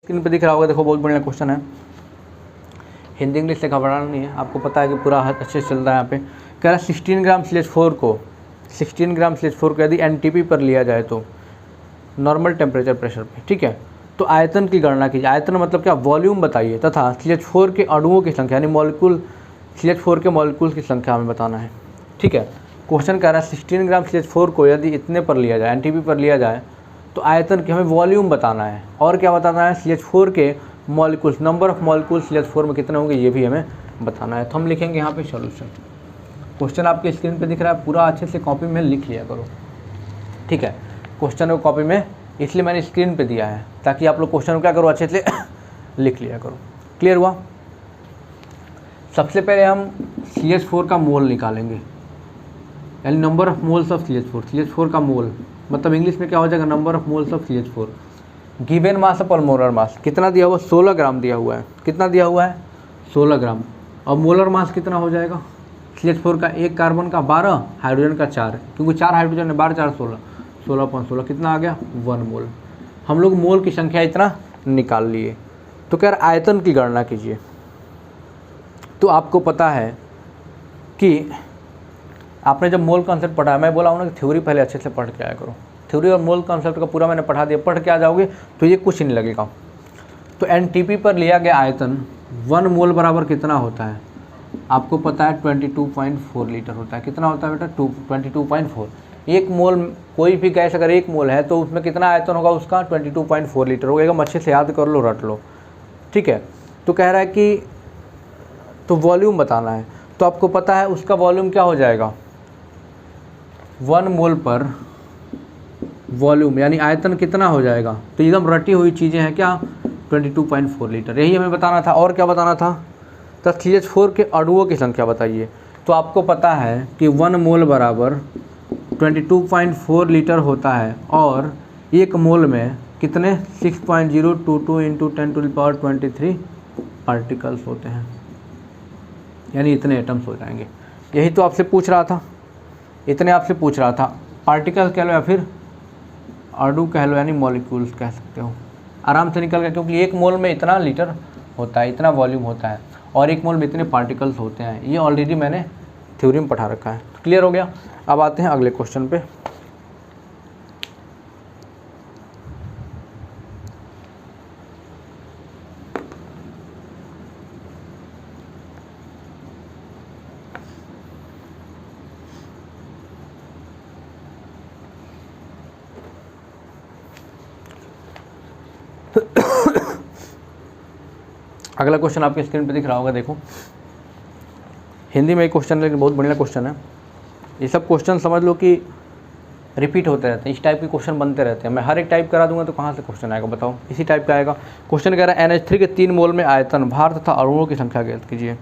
Screen पे दिख रहा होगा, देखो बहुत बढ़िया क्वेश्चन है। हिंदी इंग्लिश से घबराना नहीं है, आपको पता है कि पूरा अच्छे से चल रहा है। यहाँ पे कह रहा है 16 ग्राम CH4 को यदि NTP पर लिया जाए तो नॉर्मल टेम्परेचर प्रेशर पे, ठीक है, तो आयतन की गणना कीजिए। आयतन मतलब क्या, वॉल्यूम बताइए, तथा CH4 के अणुओं की संख्या यानी मॉलिक्यूल, CH4 के मॉलिक्यूल्स की संख्या हमें बताना है, ठीक है। क्वेश्चन कह रहा है 16 ग्राम CH4 को यदि इतने पर लिया जाए, NTP पर लिया जाए, तो आयतन की हमें वॉल्यूम बताना है और क्या बताना है, CH4 के molecules, number of molecules CH4 में कितने होंगे ये भी हमें बताना है। तो हम लिखेंगे यहाँ पे सॉल्यूशन। क्वेश्चन आपके स्क्रीन पे दिख रहा है, पूरा अच्छे से कॉपी में लिख लिया करो, ठीक है। क्वेश्चन को कॉपी में इसलिए मैंने स्क्रीन पे दिया है ताकि आप लोग क्वेश्चन को क्या करो, अच्छे से लिख लिया करो। क्लियर हुआ। सबसे पहले हम CH4 का मोल निकालेंगे, यानी number of moles of CH4 का मोल मतलब इंग्लिश में क्या हो जाएगा, number of moles of CH4। Given mass upon molar mass कितना दिया हुआ, 16 ग्राम दिया हुआ है। कितना दिया हुआ है, 16 ग्राम। और मोलर मास कितना हो जाएगा, CH4 का, एक कार्बन का 12, हाइड्रोजन का 4, क्योंकि 4 हाइड्रोजन है, 12 4 16, 16.16 कितना आ गया, 1 मोल। हम लोग मोल की संख्या इतना निकाल लिए। तो कह रहा आयतन की गणना कीजिए। तो आपको पता है कि आपने जब मोल कॉन्सेप्ट पढ़ा, मैं बोला हूँ ना कि थ्योरी पहले अच्छे से पढ़ के आया करो। थ्योरी और मोल कॉन्सेप्ट का पूरा मैंने पढ़ा दिया, पढ़ के आ जाओगे तो ये कुछ नहीं लगेगा। तो NTP पर लिया गया आयतन 1 मोल बराबर कितना होता है, आपको पता है 22.4 लीटर होता है। कितना होता है बेटा, 22.4। एक मोल, कोई भी गैस अगर 1 मोल है तो उसमें कितना आयतन होगा उसका, 22.4 लीटर होगा। एकदम अच्छे से याद कर लो, रट लो, ठीक है। तो कह रहा है कि तो वॉल्यूम बताना है, तो आपको पता है उसका वॉल्यूम क्या हो जाएगा, 1 मोल पर वॉल्यूम यानी आयतन कितना हो जाएगा। तो एकदम रटी हुई चीज़ें हैं क्या, 22.4 लीटर, यही हमें बताना था। और क्या बताना था, तो CH4 के अणुओं की संख्या बताइए। तो आपको पता है कि 1 मोल बराबर 22.4 लीटर होता है और 1 मोल में कितने 6.022 इंटू 10⁻23 पार्टिकल्स होते हैं, यानी इतने एटम्स हो जाएंगे। यही तो आपसे पूछ रहा था, इतने आपसे पूछ रहा था। पार्टिकल कह लो या फिर अणु कह लो, यानी मॉलिक्यूल्स कह सकते हो, आराम से निकल गया, क्योंकि 1 मोल में इतना लीटर होता है, इतना वॉल्यूम होता है, और 1 मोल में इतने पार्टिकल्स होते हैं। ये ऑलरेडी मैंने थ्योरी में पढ़ा रखा है। तो क्लियर हो गया। अब आते हैं अगले क्वेश्चन पे। अगला क्वेश्चन आपके स्क्रीन पे दिख रहा होगा, देखो हिंदी में एक क्वेश्चन, लेकिन बहुत बढ़िया क्वेश्चन है। ये सब क्वेश्चन समझ लो कि रिपीट होते रहते हैं, इस टाइप के क्वेश्चन बनते रहते हैं। मैं हर एक टाइप करा दूंगा तो कहाँ से क्वेश्चन आएगा बताओ, इसी टाइप का आएगा। क्वेश्चन कह रहा है NH3 के 3 मोल में आयतन, भार तथा अणुओं की संख्या ज्ञात कीजिए।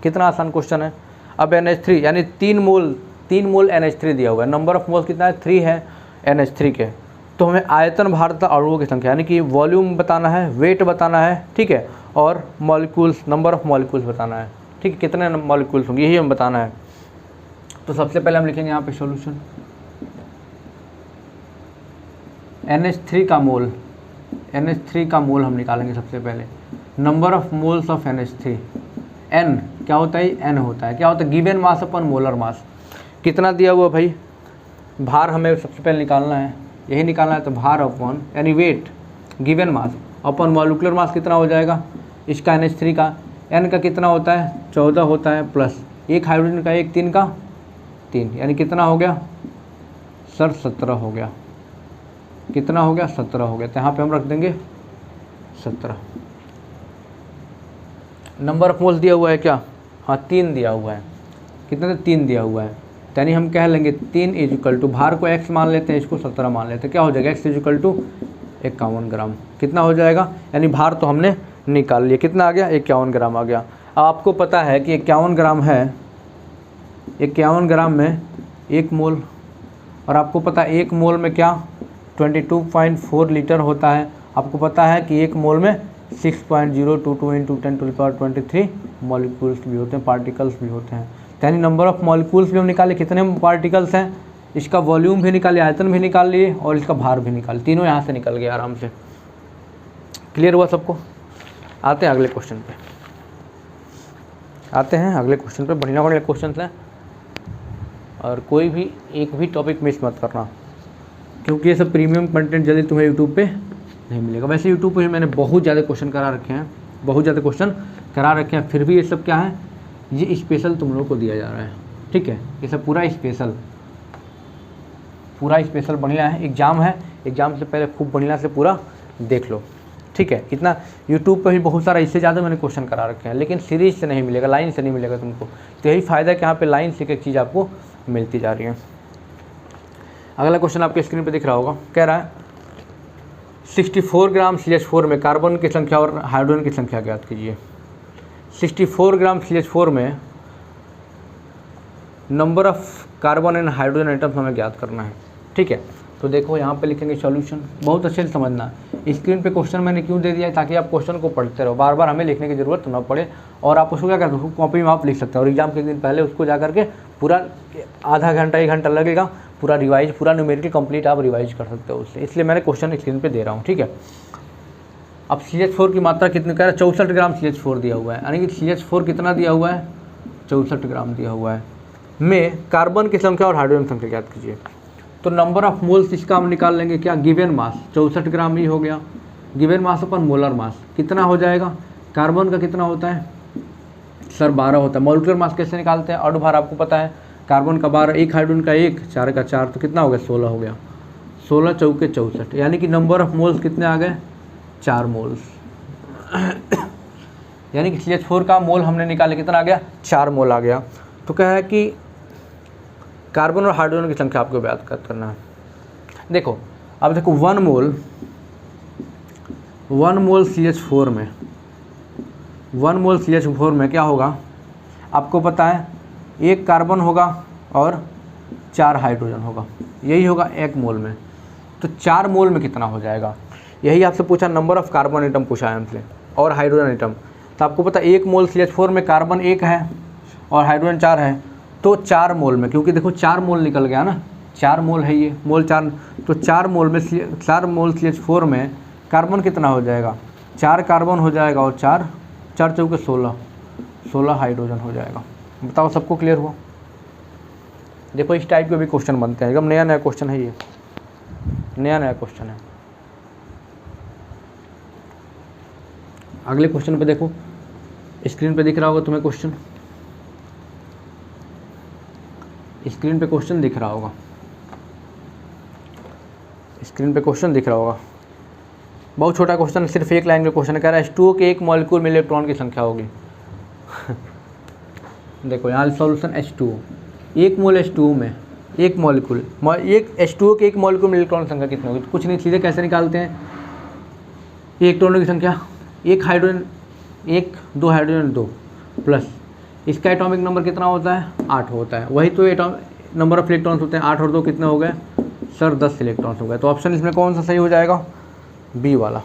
कितना आसान क्वेश्चन है। अब NH3 यानी 3 मोल NH3 दिया हुआ है, नंबर ऑफ मोल कितना है, 3 है NH3 के। तो हमें आयतन, भार तथा अणुओं की संख्या यानी कि वॉल्यूम बताना है, वेट बताना है, ठीक है, और मॉलिक्यूल्स, नंबर ऑफ मॉलिक्यूल्स बताना है, ठीक है, कितने मॉलिक्यूल्स होंगे यही हमें बताना है। तो सबसे पहले हम लिखेंगे यहाँ पे सॉल्यूशन। NH3 का मोल हम निकालेंगे सबसे पहले। Number of moles of NH3, N क्या होता है, N होता है, क्या होता है, गिवन मास अपन मोलर मास। कितना दिया हुआ भाई, भार हमें सबसे पहले निकालना है, यही निकालना है। तो भार अपॉन यानी weight, given mass upon molecular mass कितना हो जाएगा इसका, NH3 का। N का कितना होता है, 14 होता है, प्लस एक हाइड्रोजन का 1, 3 का 3, यानी कितना हो गया सर, 17 हो गया। कितना हो गया, 17 हो गया। तो यहाँ पे हम रख देंगे 17। नंबर ऑफ मोल्स दिया हुआ है क्या, हाँ 3 दिया हुआ है। कितना, 3 दिया हुआ है, यानी हम कह लेंगे 3 इक्वल टू, भार को x मान लेते हैं, इसको 17 मान लेते हैं, क्या हो जाएगा x इक्वल टू 51 ग्राम। कितना हो जाएगा, यानी भार तो हमने निकाल लिया, कितना आ गया, 51 ग्राम आ गया। अब आपको पता है कि 51 ग्राम है, 51 ग्राम में 1 मोल, और आपको पता है 1 मोल में क्या 22.4 लीटर होता है। आपको पता है कि 1 मोल में 6.022 इंटू 10⁻23 मॉलिक्यूल्स भी होते हैं, पार्टिकल्स भी होते हैं। यानी नंबर ऑफ मॉलिक्यूल्स भी हम निकाले, कितने पार्टिकल्स हैं, इसका वॉल्यूम भी निकाले, आयतन भी निकाल लिए, और इसका भार भी निकाल, तीनों यहाँ से निकल गए आराम से। क्लियर हुआ सबको? आते हैं अगले क्वेश्चन पे, आते हैं अगले क्वेश्चन पे। बढ़िया बढ़िया क्वेश्चन हैं और कोई भी एक भी टॉपिक मिस मत करना, क्योंकि ये सब प्रीमियम कंटेंट जल्दी तुम्हें यूट्यूब पे नहीं मिलेगा। वैसे यूट्यूब पे मैंने बहुत ज़्यादा क्वेश्चन करा रखे हैं, बहुत ज़्यादा क्वेश्चन करा रखे हैं, फिर भी ये सब क्या है, ये स्पेशल तुम लोगों को दिया जा रहा है, ठीक है। ये सब पूरा स्पेशल बढ़िया है। एग्ज़ाम है, एग्ज़ाम से पहले खूब बढ़िया से पूरा देख लो, ठीक है। इतना यूट्यूब पर भी बहुत सारा इससे ज़्यादा मैंने क्वेश्चन करा रखे हैं, लेकिन सीरीज से नहीं मिलेगा, लाइन से नहीं मिलेगा तुमको। तो यही फ़ायदा है कि यहाँ पे लाइन से एक चीज़ आपको मिलती जा रही है। अगला क्वेश्चन आपके स्क्रीन पे दिख रहा होगा, कह रहा है 64 ग्राम CH4 में कार्बन की संख्या और हाइड्रोजन की संख्या ज्ञात कीजिए। 64 ग्राम CH4 में number of carbon and hydrogen items हमें ज्ञात करना है, ठीक है। तो देखो यहाँ पे लिखेंगे सॉल्यूशन, बहुत अच्छे से समझना। स्क्रीन पे क्वेश्चन मैंने क्यों दे दिया है, ताकि आप क्वेश्चन को पढ़ते रहो, बार बार हमें लिखने की ज़रूरत ना पड़े। और आप उसको क्या करते हो, कॉपी में आप लिख सकते हो, और एग्जाम के एक दिन पहले उसको जा करके पूरा आधा घंटा 1 घंटा लगेगा, पूरा रिवाइज, पूरा न्यूमेरिकल कंप्लीट आप रिवाइज कर सकते हो उससे। इसलिए मैंने क्वेश्चन स्क्रीन पे दे रहा हूँ, ठीक है। अब CH4 की मात्रा कितनी कह रहा है, 64 ग्राम CH4 दिया हुआ है, यानी कि CH4 कितना दिया हुआ है, 64 ग्राम दिया हुआ है। में कार्बन की संख्या और हाइड्रोजन संख्या ज्ञात कीजिए। तो नंबर ऑफ मोल्स इसका हम निकाल लेंगे, क्या, गिवन मास 64 ग्राम ही हो गया, गिवन मास अपन मोलर मास कितना हो जाएगा। कार्बन का कितना होता है सर, 12 होता है। मॉलिक्यूलर मास कैसे निकालते हैं, अणु भार आपको पता है, कार्बन का 12, एक हाइड्रोजन का 1, 4 का 4, तो कितना हो गया, 16 हो गया। 16 चौके 64, यानी कि नंबर ऑफ मोल्स कितने आ गए, 4 मोल्स। यानी कि CH4 का मोल हमने निकाले, कितना आ गया, 4 मोल आ गया। तो क्या है कि कार्बन और हाइड्रोजन की संख्या आपको ज्ञात करना है। देखो अब देखो 1 मोल CH4 में, 1 मोल CH4 में क्या होगा, आपको पता है, 1 कार्बन होगा और 4 हाइड्रोजन होगा, यही होगा 1 मोल में। तो 4 मोल में कितना हो जाएगा, यही आपसे पूछा, नंबर ऑफ कार्बन आइटम पूछा है हमसे और हाइड्रोजन आइटम। तो आपको पता है 1 मोल CH4 में कार्बन 1 है और हाइड्रोजन 4 है, तो 4 मोल में, क्योंकि देखो 4 मोल निकल गया ना, 4 मोल है ये, मोल 4, तो 4 मोल में 4 मोल CH4 में कार्बन कितना हो जाएगा, 4 कार्बन हो जाएगा और 4 चौके 16 हाइड्रोजन हो जाएगा। बताओ सबको क्लियर हुआ? देखो इस टाइप के भी क्वेश्चन बनते हैं, एकदम नया नया क्वेश्चन है ये, नया क्वेश्चन है। अगले क्वेश्चन पे देखो, स्क्रीन पे दिख रहा होगा तुम्हें क्वेश्चन, स्क्रीन पे क्वेश्चन दिख रहा होगा, स्क्रीन पे क्वेश्चन दिख रहा होगा। बहुत छोटा क्वेश्चन, सिर्फ एक लाइन का क्वेश्चन कह रहा है H2O के एक मॉलिक्यूल में इलेक्ट्रॉन की संख्या होगी। देखो यहाँ सॉल्यूशन H2O, 1 मोल H2O में एक मॉलिक्यूल, एक H2O के एक मॉलिक्यूल में इलेक्ट्रॉन की संख्या कितनी होगी। तो कुछ नहीं, सीधे कैसे निकालते हैं, इलेक्ट्रॉनों की संख्या, 1 हाइड्रोजन 1, 2 हाइड्रोजन 2 प्लस इसका एटॉमिक नंबर कितना होता है, 8 होता है। वही तो एटॉमिक नंबर ऑफ इलेक्ट्रॉन्स होते हैं, 8 और 2 कितने हो गए सर, 10 इलेक्ट्रॉन्स हो गए। तो ऑप्शन इसमें कौन सा सही हो जाएगा, बी वाला।